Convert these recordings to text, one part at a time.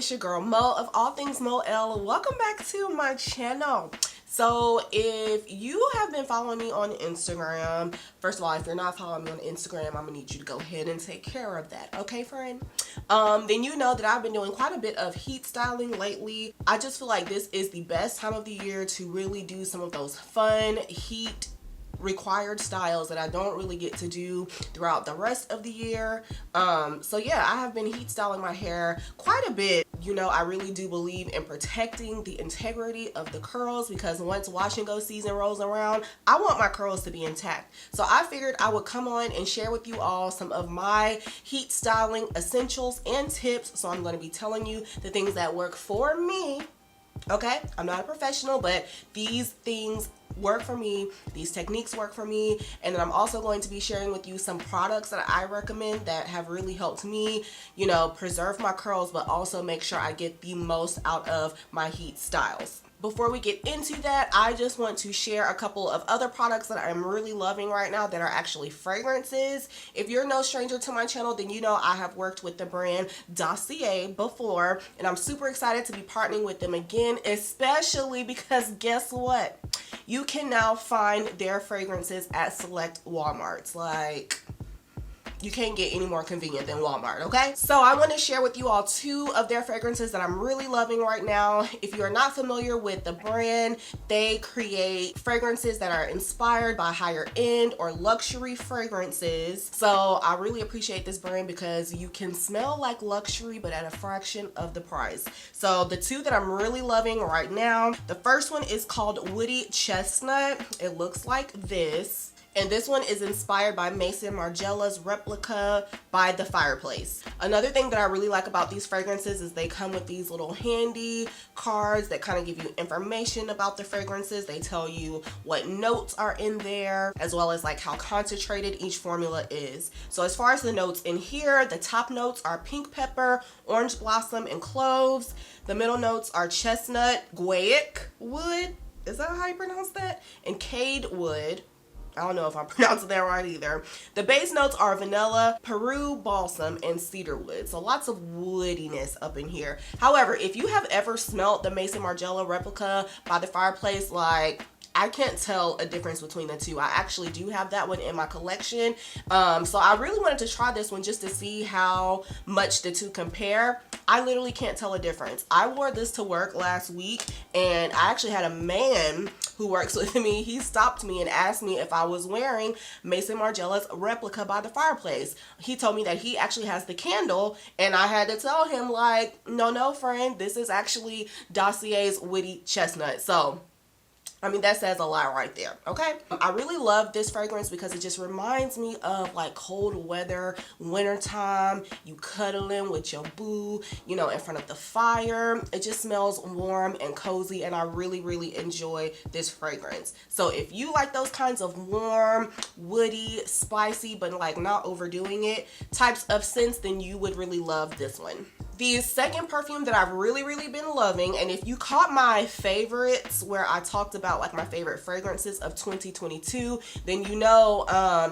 it's your girl Mo of all things MoElle. Welcome back to my channel. So if you have been following me on Instagram, first of all, if you're not following me on Instagram, I'm gonna need you to go ahead and take care of that, okay, friend? Then you know that I've been doing quite a bit of heat styling lately. I just feel like this is the best time of the year to really do some of those fun heat required styles that I don't really get to do throughout the rest of the year. So yeah, I have been heat styling my hair quite a bit. You know, I really do believe in protecting the integrity of the curls, because once wash and go season rolls around, I want my curls to be intact. So I figured I would come on and share with you all some of my heat styling essentials and tips. So I'm going to be telling you the things that work for me. Okay, I'm not a professional, but these things work for me, these techniques work for me, and then I'm also going to be sharing with you some products that I recommend that have really helped me, you know, preserve my curls, but also make sure I get the most out of my heat styles. Before we get into that, I just want to share a couple of other products that I'm really loving right now that are actually fragrances. If you're no stranger to my channel, then you know I have worked with the brand Dossier before, and I'm super excited to be partnering with them again, especially because guess what? You can now find their fragrances at select Walmarts. Like, you can't get any more convenient than Walmart, okay? So I want to share with you all two of their fragrances that I'm really loving right now. If you are not familiar with the brand, they create fragrances that are inspired by higher end or luxury fragrances. So I really appreciate this brand because you can smell like luxury but at a fraction of the price. So the two that I'm really loving right now, the first one is called Woody Chestnut. It looks like this. And this one is inspired by Maison Margiela's Replica by the Fireplace. Another thing that I really like about these fragrances is they come with these little handy cards that kind of give you information about the fragrances. They tell you what notes are in there, as well as like how concentrated each formula is. So as far as the notes in here, the top notes are pink pepper, orange blossom, and cloves. The middle notes are chestnut, guaiac wood, is that how you pronounce that? And cade wood. I don't know if I'm pronouncing that right either. The base notes are vanilla, Peru balsam, and cedarwood. So lots of woodiness up in here. However, if you have ever smelled the Maison Margiela Replica by the Fireplace, like, I can't tell a difference between the two. I actually do have that one in my collection. So I really wanted to try this one just to see how much the two compare. I literally can't tell a difference. I wore this to work last week, and I actually had a man who works with me. He stopped me and asked me if I was wearing Maison Margiela's Replica by the Fireplace. He told me that he actually has the candle, and I had to tell him, like, no, friend, this is actually Dossier's Woody Chestnut. So I mean, that says a lot right there, okay? I really love this fragrance because it just reminds me of like cold weather, wintertime, you cuddling with your boo, you know, in front of the fire. It just smells warm and cozy, and I really, really enjoy this fragrance. So if you like those kinds of warm, woody, spicy, but like not overdoing it types of scents, then you would really love this one. The second perfume that I've really, really been loving, and if you caught my favorites where I talked about like my favorite fragrances of 2022, then you know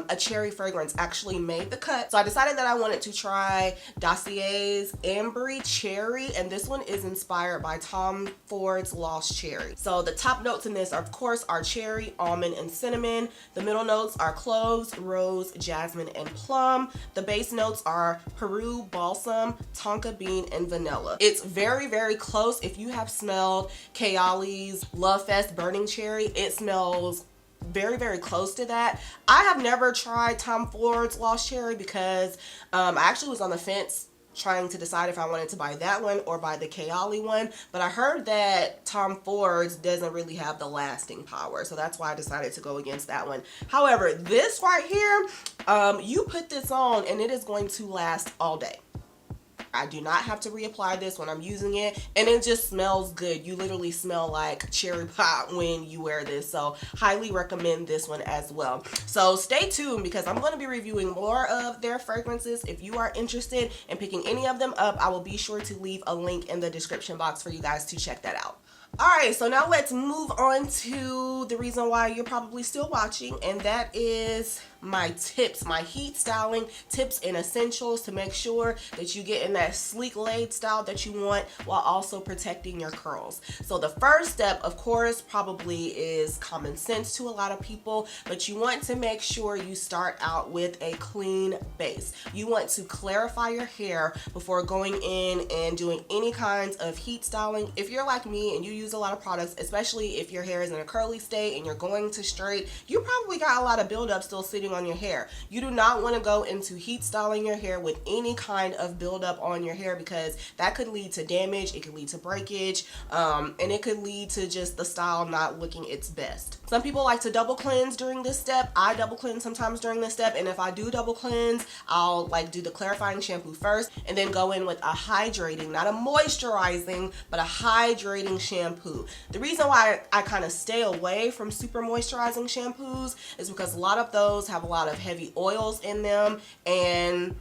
a cherry fragrance actually made the cut. So I decided that I wanted to try Dossier's Ambery Cherry, and this one is inspired by Tom Ford's Lost Cherry. So the top notes in this, of course, are cherry, almond, and cinnamon. The middle notes are cloves, rose, jasmine, and plum. The base notes are Peru balsam, tonka bean, and vanilla. It's very, very close. If you have smelled Kayali's Love Fest Burning Cherry, it smells very, very close to that. I have never tried Tom Ford's Lost Cherry because I actually was on the fence trying to decide if I wanted to buy that one or buy the Kayali one, but I heard that Tom Ford's doesn't really have the lasting power, so that's why I decided to go against that one. However, this right here, you put this on and it is going to last all day. I do not have to reapply this when I'm using it, and it just smells good. You literally smell like cherry pop when you wear this, so highly recommend this one as well. So stay tuned because I'm going to be reviewing more of their fragrances. If you are interested in picking any of them up, I will be sure to leave a link in the description box for you guys to check that out. Alright, so now let's move on to the reason why you're probably still watching, and that is my tips, my heat styling tips and essentials to make sure that you get in that sleek laid style that you want while also protecting your curls. So the first step, of course, probably is common sense to a lot of people, but you want to make sure you start out with a clean base. You want to clarify your hair before going in and doing any kinds of heat styling. If you're like me and you use a lot of products, especially if your hair is in a curly state and you're going to straight, you probably got a lot of buildup still sitting on your hair. You do not want to go into heat styling your hair with any kind of buildup on your hair, because that could lead to damage, it could lead to breakage, and it could lead to just the style not looking its best. Some people like to double cleanse during this step. I double cleanse sometimes during this step, and if I do double cleanse, I'll like do the clarifying shampoo first and then go in with a hydrating, not a moisturizing, but a hydrating shampoo. The reason why I kind of stay away from super moisturizing shampoos is because a lot of those have a lot of heavy oils in them, and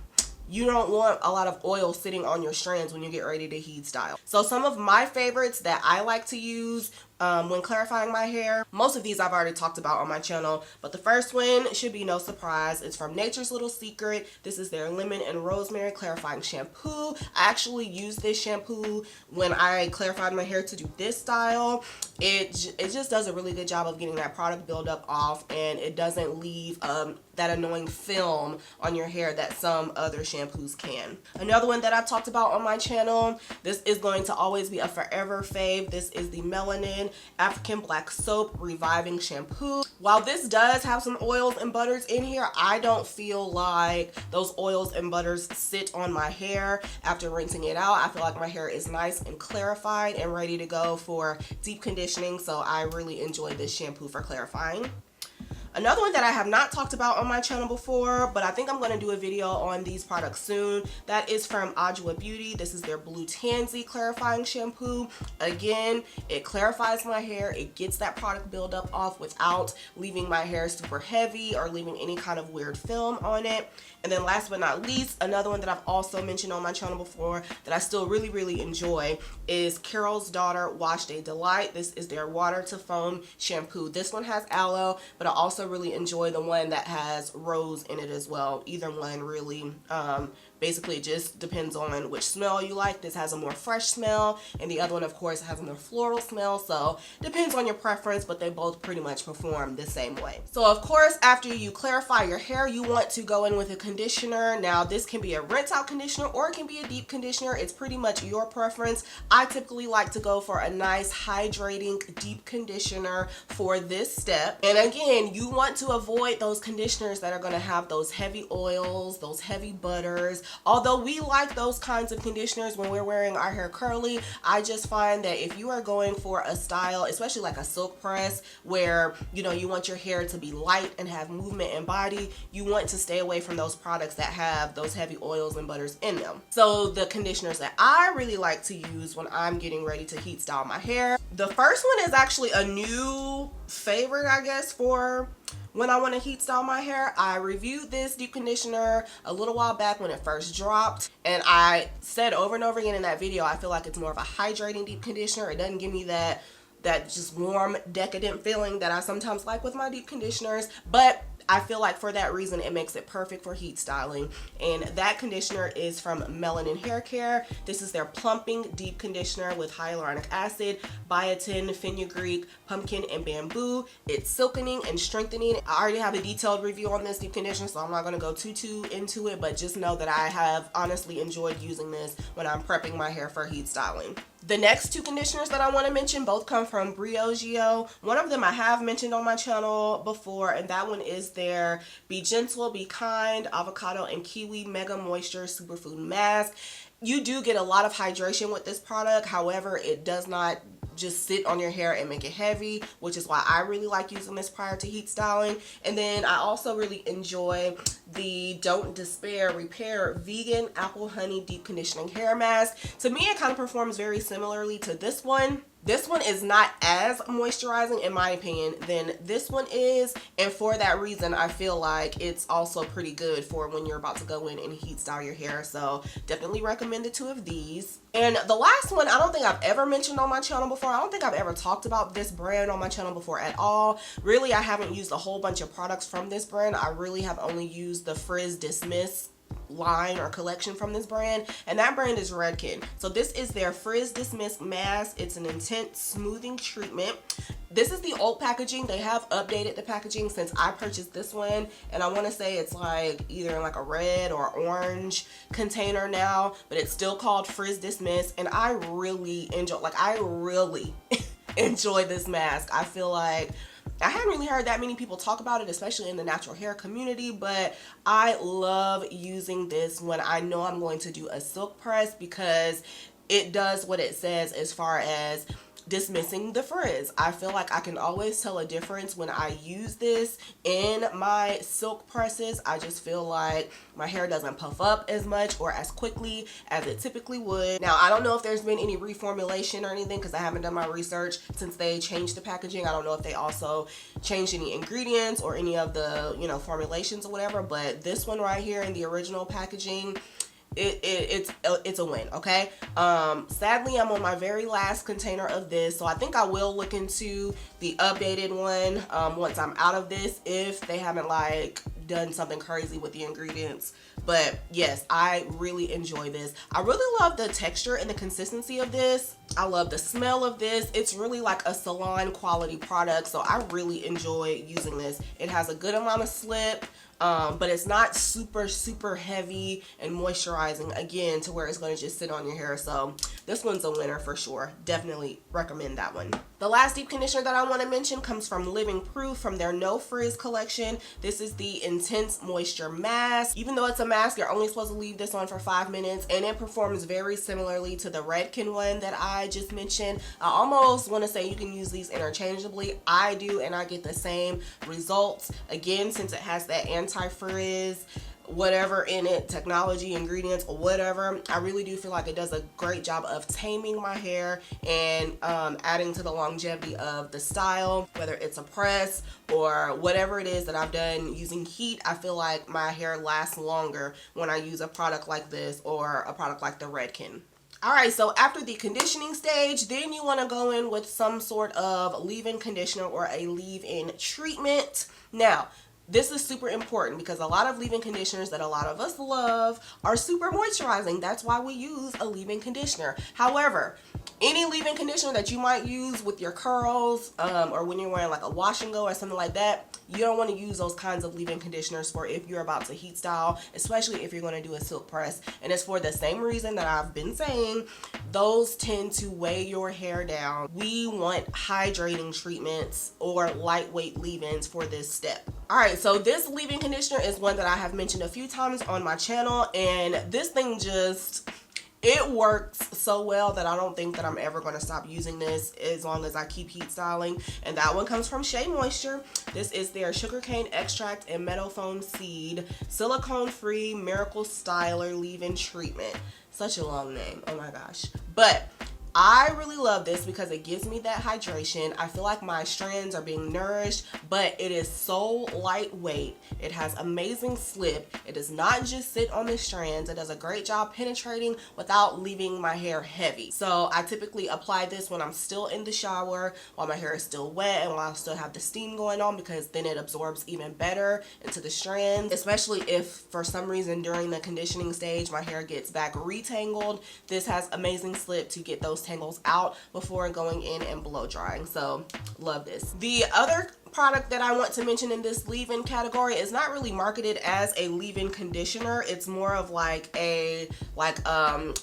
you don't want a lot of oil sitting on your strands when you get ready to heat style. So some of my favorites that I like to use when clarifying my hair, most of these I've already talked about on my channel, but the first one should be no surprise. It's from Nature's Little Secret. This is their lemon and rosemary clarifying shampoo. I actually used this shampoo when I clarified my hair to do this style. It just does a really good job of getting that product buildup off, and it doesn't leave that annoying film on your hair that some other shampoos can. Another one that I've talked about on my channel, this is going to always be a forever fave. This is the Melanin African Black Soap Reviving Shampoo. While this does have some oils and butters in here, I don't feel like those oils and butters sit on my hair after rinsing it out. I feel like my hair is nice and clarified and ready to go for deep conditioning, so I really enjoy this shampoo for clarifying. Another one that I have not talked about on my channel before, but I think I'm going to do a video on these products soon, that is from MICHE Beauty. This is their Blue Tansy Clarifying Shampoo. Again, it clarifies my hair. It gets that product buildup off without leaving my hair super heavy or leaving any kind of weird film on it. And then last but not least, another one that I've also mentioned on my channel before that I still really enjoy is Carol's Daughter Wash Day Delight. This is their water to foam shampoo. This one has aloe, but I also really enjoy the one that has rose in it as well. Either one really. Basically, it just depends on which smell you like. This has a more fresh smell, and the other one, of course, has a more floral smell. So, depends on your preference, but they both pretty much perform the same way. So, of course, after you clarify your hair, you want to go in with a conditioner. Now, this can be a rinse-out conditioner or it can be a deep conditioner. It's pretty much your preference. I typically like to go for a nice, hydrating, deep conditioner for this step. And again, you want to avoid those conditioners that are going to have those heavy oils, those heavy butters. Although we like those kinds of conditioners when we're wearing our hair curly, I just find that if you are going for a style, especially like a silk press, where you know you want your hair to be light and have movement and body, you want to stay away from those products that have those heavy oils and butters in them. So the conditioners that I really like to use when I'm getting ready to heat style my hair, the first one is actually a new favorite, I guess, for when I want to heat style my hair. I reviewed this deep conditioner a little while back when it first dropped, and I said over and over again in that video, I feel like it's more of a hydrating deep conditioner. It doesn't give me that just warm, decadent feeling that I sometimes like with my deep conditioners, but I feel like for that reason it makes it perfect for heat styling. And that conditioner is from Melanin Hair Care. This is their plumping deep conditioner with hyaluronic acid, biotin, fenugreek, pumpkin, and bamboo. It's silkening and strengthening. I already have a detailed review on this deep conditioner, so I'm not going to go too into it, but just know that I have honestly enjoyed using this when I'm prepping my hair for heat styling. The next two conditioners that I want to mention both come from Briogeo. One of them I have mentioned on my channel before, and that one is their Be Gentle, Be Kind Avocado and Kiwi Mega Moisture Superfood Mask. You do get a lot of hydration with this product. However, it does not just sit on your hair and make it heavy, which is why I really like using this prior to heat styling. And then I also really enjoy the Don't Despair Repair Vegan Apple Honey Deep Conditioning Hair Mask. To me, it kind of performs very similarly to this one. This one is not as moisturizing in my opinion than this one is, and for that reason I feel like it's also pretty good for when you're about to go in and heat style your hair. So definitely recommend the two of these. And the last one, I don't think I've ever mentioned on my channel before. I don't think I've ever talked about this brand on my channel before at all. Really, I haven't used a whole bunch of products from this brand. I really have only used the Frizz Dismiss line or collection from this brand, and that brand is Redken. So this is their Frizz Dismiss mask. It's an intense smoothing treatment. This is the old packaging. They have updated the packaging since I purchased this one, and I want to say it's like either in like a red or orange container now, but it's still called Frizz Dismiss, and I really enjoy this mask. I feel like I haven't really heard that many people talk about it, especially in the natural hair community, but I love using this when I know I'm going to do a silk press, because it does what it says as far as dismissing the frizz. I feel like I can always tell a difference when I use this in my silk presses. I just feel like my hair doesn't puff up as much or as quickly as it typically would. Now, I don't know if there's been any reformulation or anything because I haven't done my research since they changed the packaging. I don't know if they also changed any ingredients or any of the, you know, formulations or whatever, but this one right here in the original packaging, it's a win. Okay, sadly I'm on my very last container of this, so I think I will look into the updated one once I'm out of this, if they haven't like done something crazy with the ingredients. But yes, I really enjoy this. I really love the texture and the consistency of this. I love the smell of this. It's really like a salon quality product, so I really enjoy using this. It has a good amount of slip, but it's not super heavy and moisturizing, again, to where it's going to just sit on your hair. So this one's a winner for sure. Definitely recommend that one. The last deep conditioner that I want to mention comes from Living Proof, from their No Frizz collection. This is the Intense Moisture Mask. Even though it's a mask, you're only supposed to leave this on for 5 minutes, and it performs very similarly to the Redken one that I just mentioned. I almost want to say you can use these interchangeably. I do, and I get the same results. Again, since it has that anti-frizz whatever in it, technology, ingredients, or whatever, I really do feel like it does a great job of taming my hair and adding to the longevity of the style, whether it's a press or whatever it is that I've done using heat. I feel like my hair lasts longer when I use a product like this or a product like the Redken. Alright, so after the conditioning stage, then you want to go in with some sort of leave-in conditioner or a leave-in treatment. Now, this is super important because a lot of leave-in conditioners that a lot of us love are super moisturizing. That's why we use a leave-in conditioner. However, any leave-in conditioner that you might use with your curls or when you're wearing like a wash and go or something like that, you don't want to use those kinds of leave-in conditioners for if you're about to heat style, especially if you're going to do a silk press. And it's for the same reason that I've been saying. Those tend to weigh your hair down. We want hydrating treatments or lightweight leave-ins for this step. Alright, so this leave-in conditioner is one that I have mentioned a few times on my channel, and this thing just, it works so well that I don't think that I'm ever going to stop using this as long as I keep heat styling. And that one comes from Shea Moisture. This is their sugarcane extract and meadow foam seed silicone free miracle styler leave-in treatment. Such a long name, oh my gosh. But I really love this because it gives me that hydration. I feel like my strands are being nourished, but it is so lightweight. It has amazing slip. It does not just sit on the strands. It does a great job penetrating without leaving my hair heavy. So I typically apply this when I'm still in the shower, while my hair is still wet and while I still have the steam going on, because then it absorbs even better into the strands, especially if for some reason during the conditioning stage my hair gets back retangled. This has amazing slip to get those tangles out before going in and blow drying. So love this. The other product that I want to mention in this leave-in category is not really marketed as a leave-in conditioner. It's more of like a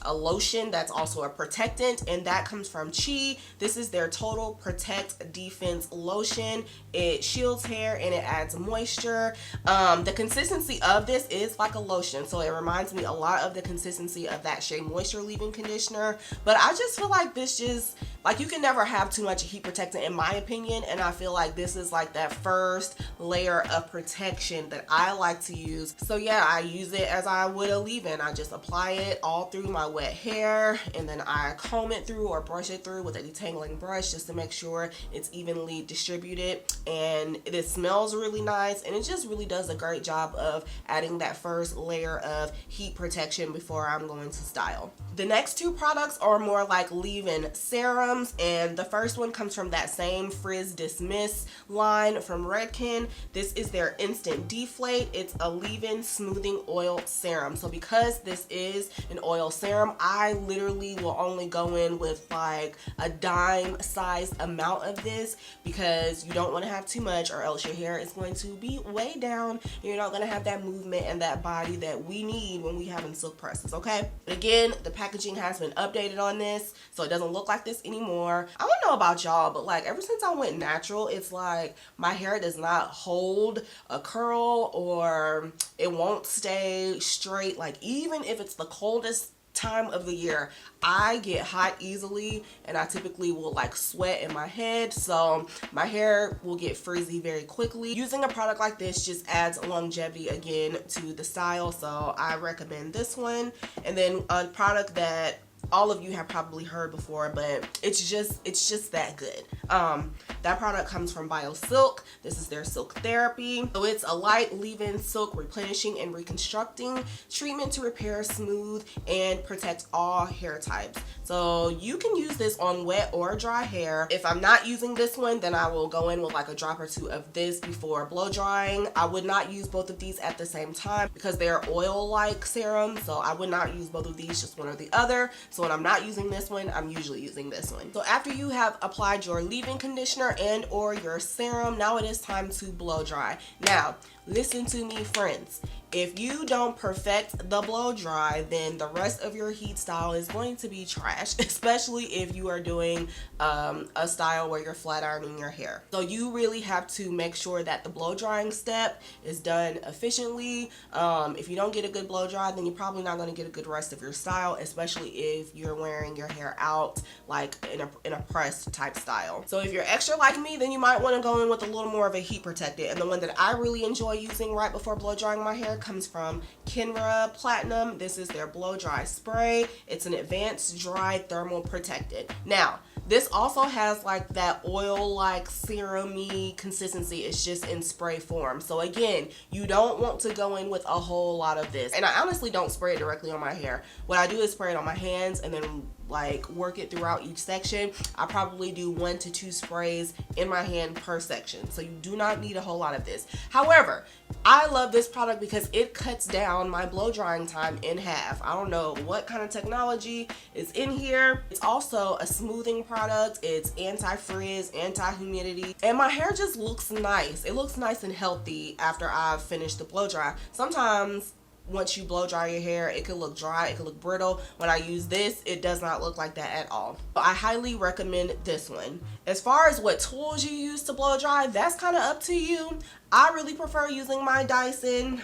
lotion that's also a protectant, and that comes from Chi. This is their Total Protect Defense Lotion. It shields hair and it adds moisture. The consistency of this is like a lotion, so it reminds me a lot of the consistency of that Shea Moisture leave-in conditioner, but I just feel like this Like, you can never have too much heat protectant in my opinion, and I feel like this is like that first layer of protection that I like to use. So yeah, I use it as I would a leave-in. I just apply it all through my wet hair, and then I comb it through or brush it through with a detangling brush just to make sure it's evenly distributed, and it smells really nice, and it just really does a great job of adding that first layer of heat protection before I'm going to style. The next two products are more like leave-in serums, and the first one comes from that same Frizz Dismiss line from Redken. This is their Instant Deflate. It's a leave-in smoothing oil serum. So because this is an oil serum, I literally will only go in with like a dime size amount of this, because you don't want to have too much or else your hair is going to be way down. You're not going to have that movement and that body that we need when we having silk presses, okay? But again, the packaging has been updated on this, so it doesn't look like this anymore. I don't know about y'all, but like ever since I went natural, it's like my hair does not hold a curl, or it won't stay straight. Like, even if it's the coldest time of the year, I get hot easily, and I typically will like sweat in my head, so my hair will get frizzy very quickly. Using a product like this just adds longevity again to the style, so I recommend this one. And then a product that all of you have probably heard before, but it's just that good. That product comes from BioSilk. This is their Silk Therapy. So it's a light leave-in silk replenishing and reconstructing treatment to repair, smooth, and protect all hair types. So you can use this on wet or dry hair. If I'm not using this one, then I will go in with like a drop or two of this before blow drying. I would not use both of these at the same time because they're oil-like serums, so I would not use both of these, just one or the other. So when I'm not using this one, I'm usually using this one. So after you have applied your leave-in conditioner and or your serum, now it is time to blow dry. Now, listen to me, friends. If you don't perfect the blow dry, then the rest of your heat style is going to be trash, especially if you are doing a style where you're flat ironing your hair. So you really have to make sure that the blow drying step is done efficiently. If you don't get a good blow dry, then you're probably not going to get a good rest of your style, especially if you're wearing your hair out like in a pressed type style. So if you're extra like me, then you might want to go in with a little more of a heat protectant. And the one that I really enjoy using right before blow drying my hair comes from Kenra Platinum. This is their blow dry spray. It's an advanced dry thermal protectant. Now, this also has like that oil-like serum-y consistency. It's just in spray form. So again, you don't want to go in with a whole lot of this. And I honestly don't spray it directly on my hair. What I do is spray it on my hands and then like work it throughout each section. I probably do 1 to 2 sprays in my hand per section. So you do not need a whole lot of this. However, I love this product because it cuts down my blow drying time in half. I don't know what kind of technology is in here. It's also a smoothing product. It's anti-frizz, anti-humidity, and my hair just looks nice. It looks nice and healthy after I've finished the blow dry. Sometimes once you blow dry your hair, it could look dry, it could look brittle. When I use this, it does not look like that at all. I highly recommend this one. As far as what tools you use to blow dry, that's kind of up to you. I really prefer using my Dyson.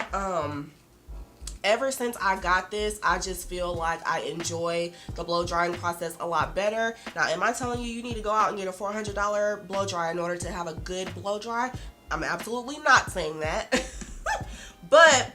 Ever since I got this, I just feel like I enjoy the blow drying process a lot better. Now, am I telling you need to go out and get a $400 blow dry in order to have a good blow dry? I'm absolutely not saying that. But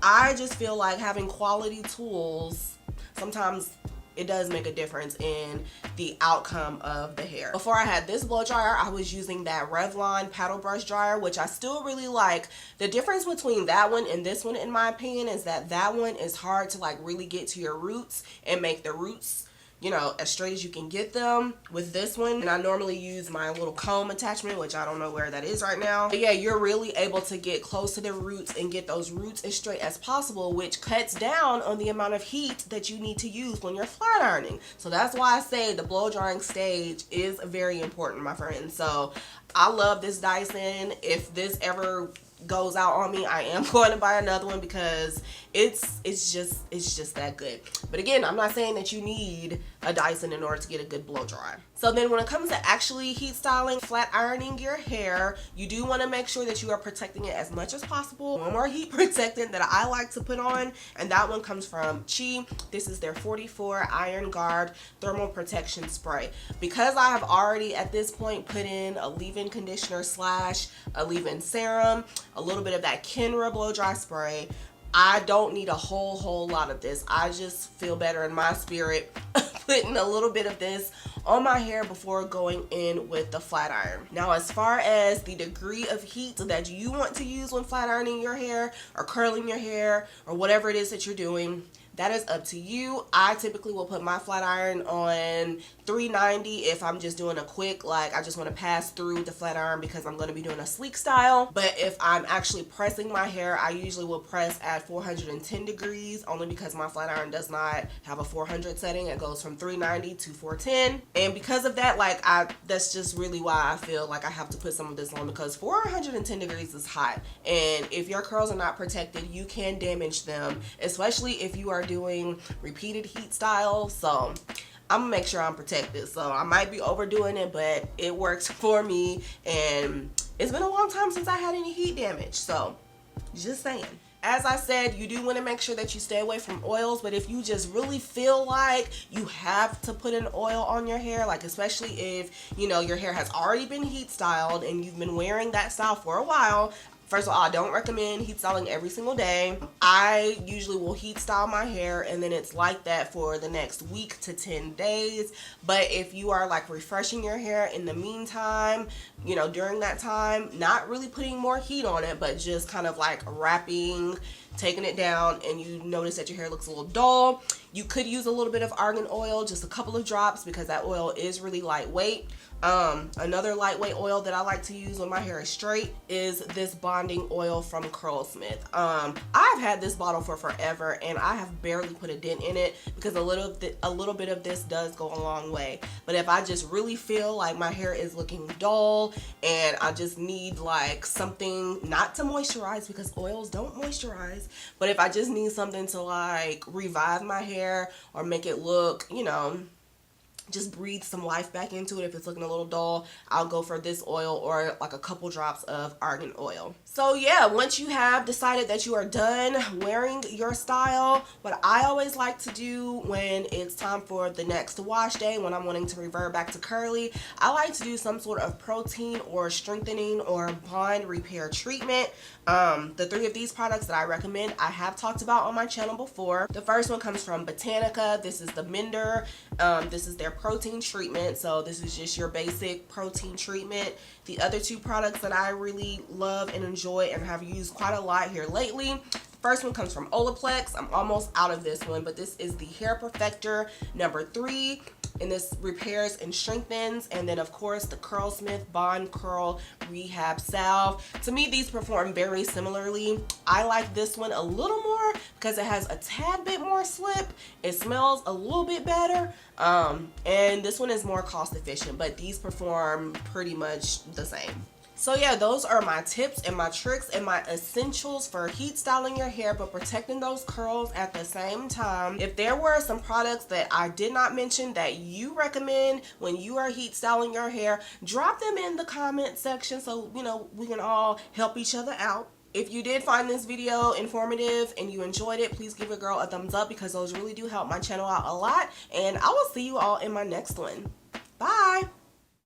I just feel like having quality tools, sometimes it does make a difference in the outcome of the hair. Before I had this blow dryer, I was using that Revlon paddle brush dryer, which I still really like. The difference between that one and this one, in my opinion, is that that one is hard to like really get to your roots and make the roots, you know, as straight as you can get them. With this one, and I normally use my little comb attachment, which I don't know where that is right now. But yeah, you're really able to get close to the roots and get those roots as straight as possible, which cuts down on the amount of heat that you need to use when you're flat ironing. So that's why I say the blow drying stage is very important, my friends. So I love this Dyson. If this ever goes out on me, I am going to buy another one because it's just that good. But again, I'm not saying that you need a Dyson in order to get a good blow dry. So then when it comes to actually heat styling, flat ironing your hair, you do want to make sure that you are protecting it as much as possible. One more heat protectant that I like to put on, and that one comes from MICHE. This is their 44 Iron Guard Thermal Protection Spray. Because I have already at this point put in a leave-in conditioner slash a leave-in serum, a little bit of that Kenra blow dry spray, I don't need a whole lot of this. I just feel better in my spirit putting a little bit of this on my hair before going in with the flat iron. Now, as far as the degree of heat that you want to use when flat ironing your hair or curling your hair or whatever it is that you're doing, that is up to you. I typically will put my flat iron on 390 if I'm just doing a quick, like I just want to pass through the flat iron because I'm going to be doing a sleek style. But if I'm actually pressing my hair, I usually will press at 410 degrees, only because my flat iron does not have a 400 setting. It goes from 390 to 410. And because of that, like that's just really why I feel like I have to put some of this on, because 410 degrees is hot. And if your curls are not protected, you can damage them, especially if you are doing repeated heat styles. So I'm gonna make sure I'm protected. So I might be overdoing it, but it works for me, and it's been a long time since I had any heat damage, so just saying. As I said, you do want to make sure that you stay away from oils, but if you just really feel like you have to put an oil on your hair, like especially if, you know, your hair has already been heat styled and you've been wearing that style for a while, first of all, I don't recommend heat styling every single day. I usually will heat style my hair and then it's like that for the next week to 10 days. But if you are like refreshing your hair in the meantime, you know, during that time, not really putting more heat on it, but just kind of like wrapping, taking it down, and you notice that your hair looks a little dull, you could use a little bit of argan oil, just a couple of drops, because that oil is really lightweight. Another lightweight oil that I like to use when my hair is straight is this bonding oil from Curlsmith. I've had this bottle for forever and I have barely put a dent in it, because a little bit of this does go a long way. But if I just really feel like my hair is looking dull and I just need like something, not to moisturize because oils don't moisturize, but if I just need something to like revive my hair or make it look, you know, just breathe some life back into it if it's looking a little dull, I'll go for this oil or like a couple drops of argan oil. So yeah, once you have decided that you are done wearing your style, what I always like to do when it's time for the next wash day, when I'm wanting to revert back to curly, I like to do some sort of protein or strengthening or bond repair treatment. The three of these products that I recommend, I have talked about on my channel before. The first one comes from Botanica. This is the Mender. This is their protein treatment. So this is just your basic protein treatment. The other two products that I really love and enjoy and have used quite a lot here lately, first one comes from Olaplex. I'm almost out of this one, but this is the Hair Perfector number 3, and this repairs and strengthens. And then of course the Curlsmith Bond Curl Rehab Salve. To me, these perform very similarly. I like this one a little more because it has a tad bit more slip. It smells a little bit better, and this one is more cost efficient, but these perform pretty much the same. So yeah, those are my tips and my tricks and my essentials for heat styling your hair but protecting those curls at the same time. If there were some products that I did not mention that you recommend when you are heat styling your hair, drop them in the comment section so, you know, we can all help each other out. If you did find this video informative and you enjoyed it, please give a girl a thumbs up, because those really do help my channel out a lot. And I will see you all in my next one. Bye!